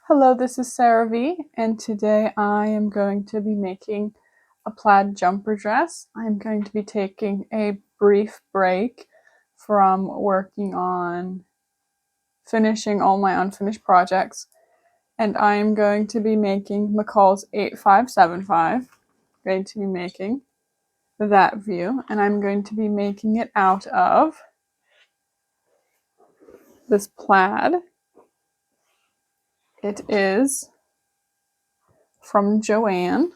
Hello, this is Sarah V, and today I am going to be making a plaid jumper dress. I'm going to be taking a brief break from working on finishing all my unfinished projects, and I am going to be making McCall's 8575. Going to be making that view, and I'm going to be making it out of this plaid. It is from Joann.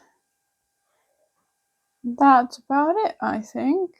That's about it, I think.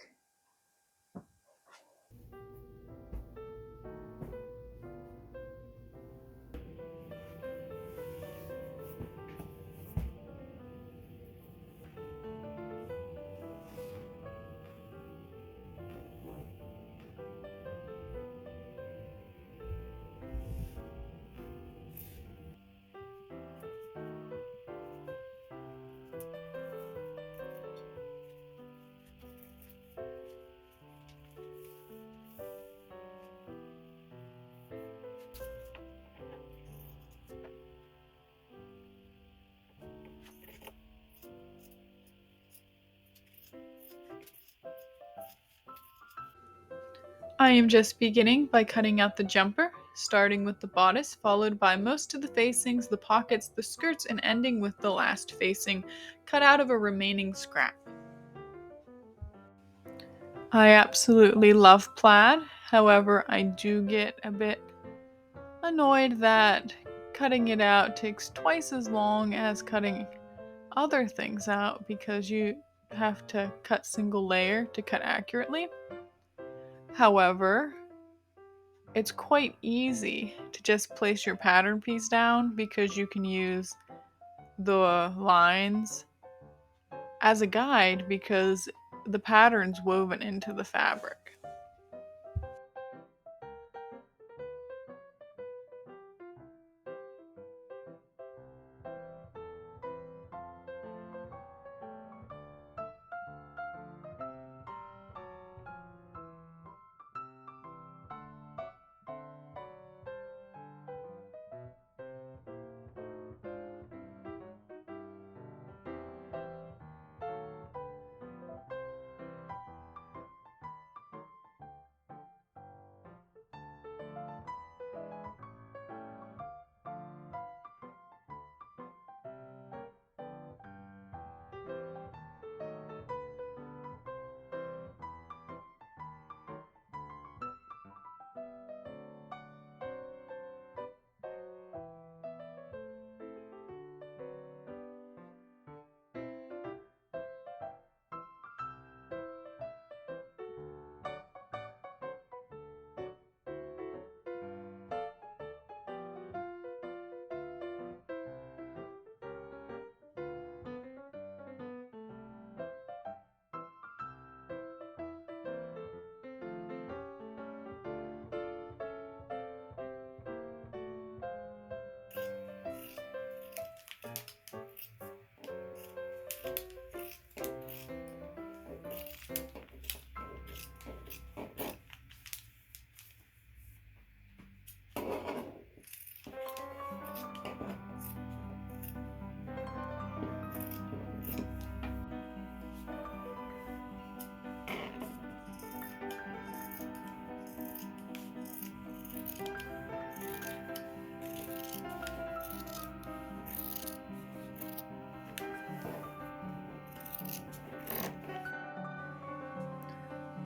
I am just beginning by cutting out the jumper, starting with the bodice, followed by most of the facings, the pockets, the skirts, and ending with the last facing, cut out of a remaining scrap. I absolutely love plaid, however, I do get a bit annoyed that cutting it out takes twice as long as cutting other things out because you have to cut single layer to cut accurately. However, it's quite easy to just place your pattern piece down because you can use the lines as a guide because the pattern's woven into the fabric.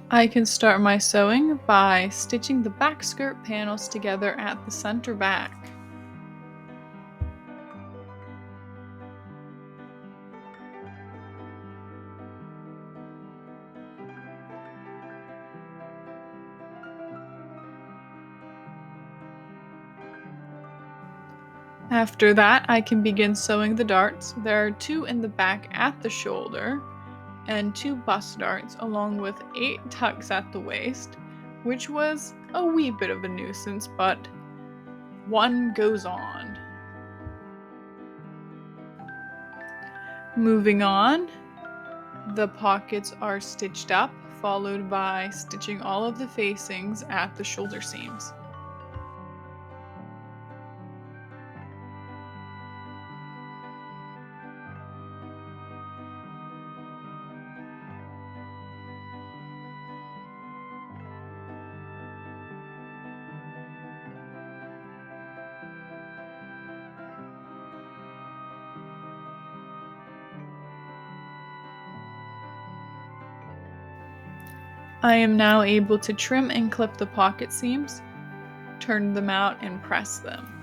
I can start my sewing by stitching the back skirt panels together at the center back. After that, I can begin sewing the darts. There are 2 in the back at the shoulder and 2 bust darts along with 8 tucks at the waist, which was a wee bit of a nuisance, but one goes on. Moving on, the pockets are stitched up, followed by stitching all of the facings at the shoulder seams. I am now able to trim and clip the pocket seams, turn them out, and press them.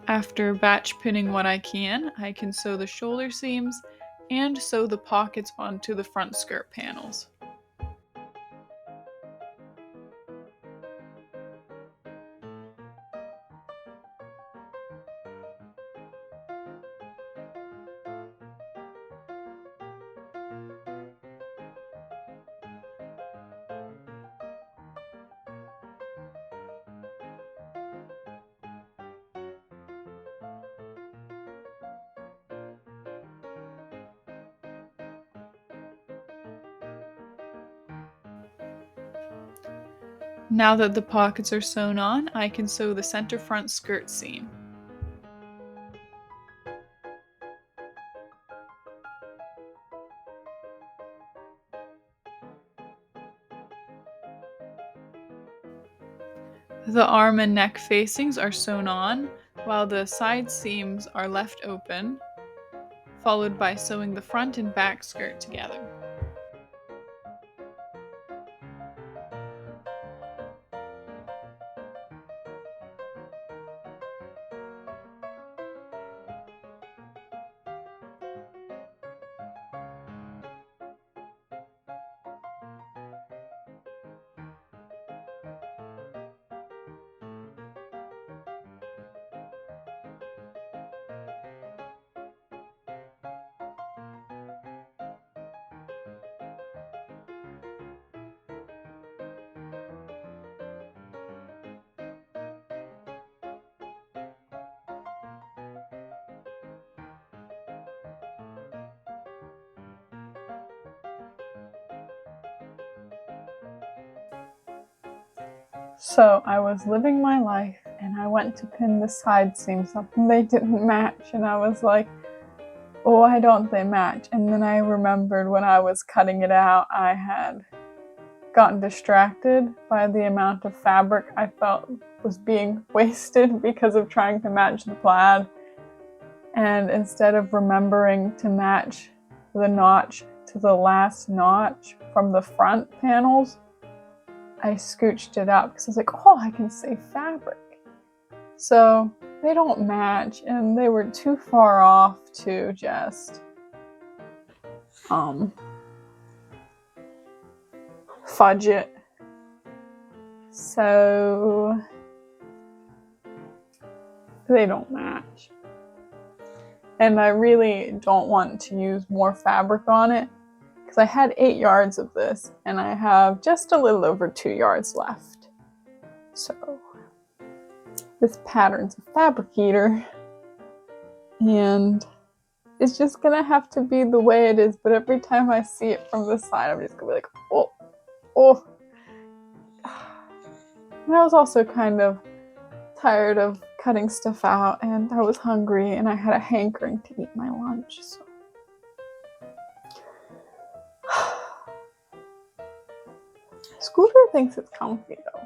After batch pinning what I can sew the shoulder seams and sew the pockets onto the front skirt panels. Now that the pockets are sewn on, I can sew the center front skirt seam. The arm and neck facings are sewn on, while the side seams are left open, followed by sewing the front and back skirt together. So I was living my life and I went to pin the side seams up and they didn't match, and I was like, oh, why don't they match? And then I remembered when I was cutting it out, I had gotten distracted by the amount of fabric I felt was being wasted because of trying to match the plaid. And instead of remembering to match the notch to the last notch from the front panels, I scooched it up because I was like, oh, I can save fabric. So they don't match, and they were too far off to just fudge it. So they don't match. And I really don't want to use more fabric on it because I had 8 yards of this and I have just a little over 2 yards left. So this pattern's a fabric eater and it's just gonna have to be the way it is, but every time I see it from the side, I'm just gonna be like, oh, oh. And I was also kind of tired of cutting stuff out, and I was hungry, and I had a hankering to eat my lunch, so. Scooter thinks it's comfy, though.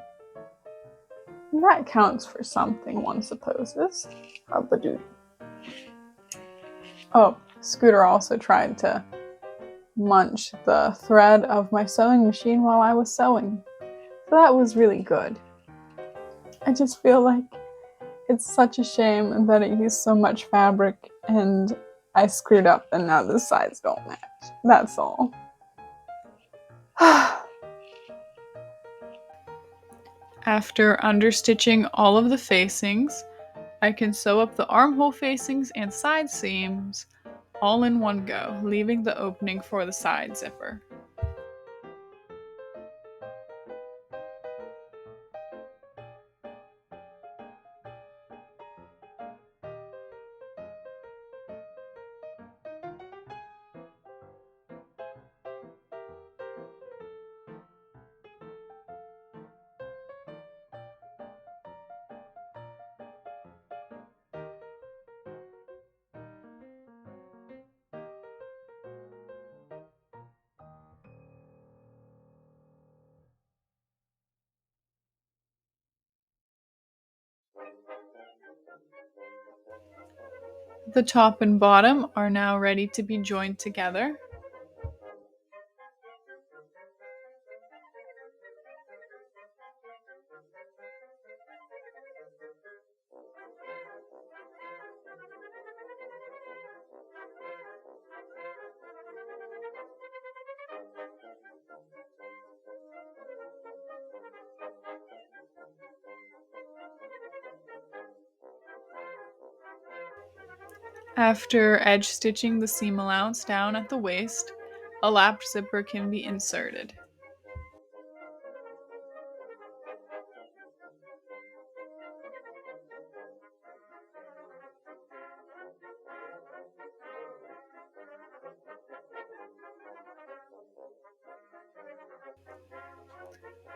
And that counts for something, one supposes. Oh, Scooter also tried to munch the thread of my sewing machine while I was sewing. So that was really good. I just feel like it's such a shame that it used so much fabric and I screwed up and now the sides don't match. That's all. After understitching all of the facings, I can sew up the armhole facings and side seams all in one go, leaving the opening for the side zipper. The top and bottom are now ready to be joined together. After edge stitching the seam allowance down at the waist, a lapped zipper can be inserted.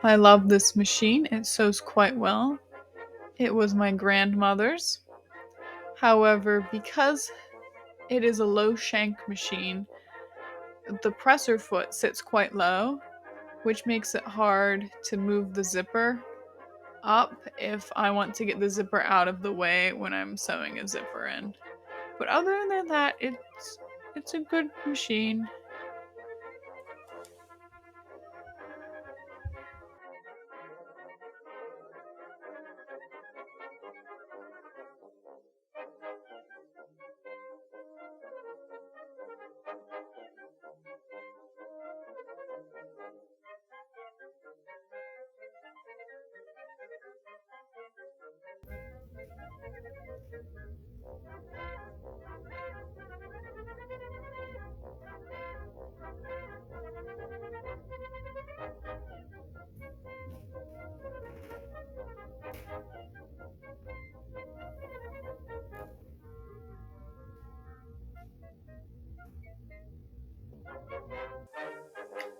I love this machine, it sews quite well. It was my grandmother's. However, because it is a low shank machine, the presser foot sits quite low, which makes it hard to move the zipper up if I want to get the zipper out of the way when I'm sewing a zipper in. But other than that, it's a good machine.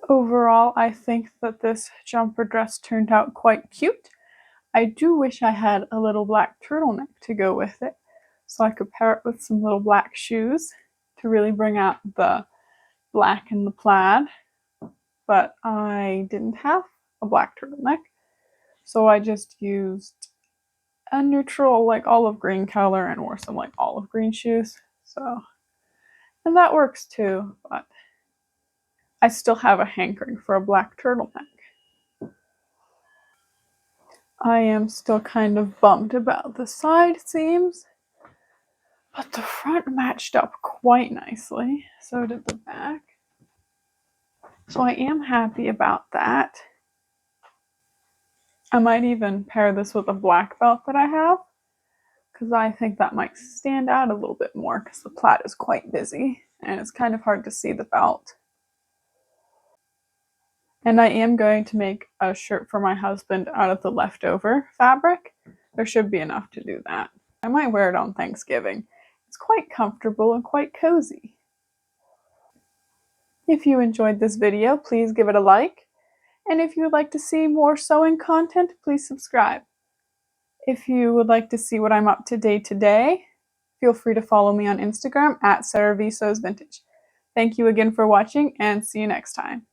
Overall, I think that this jumper dress turned out quite cute. I do wish I had a little black turtleneck to go with it, so I could pair it with some little black shoes to really bring out the black and the plaid, but I didn't have a black turtleneck, so I just used a neutral like olive green color and wore some like olive green shoes. So, and that works too, but I still have a hankering for a black turtleneck. I am still kind of bummed about the side seams, but the front matched up quite nicely. So did the back. So I am happy about that. I might even pair this with a black belt that I have, because I think that might stand out a little bit more because the plaid is quite busy and it's kind of hard to see the belt. And I am going to make a shirt for my husband out of the leftover fabric. There should be enough to do that. I might wear it on Thanksgiving. It's quite comfortable and quite cozy. If you enjoyed this video, please give it a like. And if you would like to see more sewing content, please subscribe. If you would like to see what I'm up to day to day, feel free to follow me on Instagram at SarahVSewsVintage. Thank you again for watching and see you next time.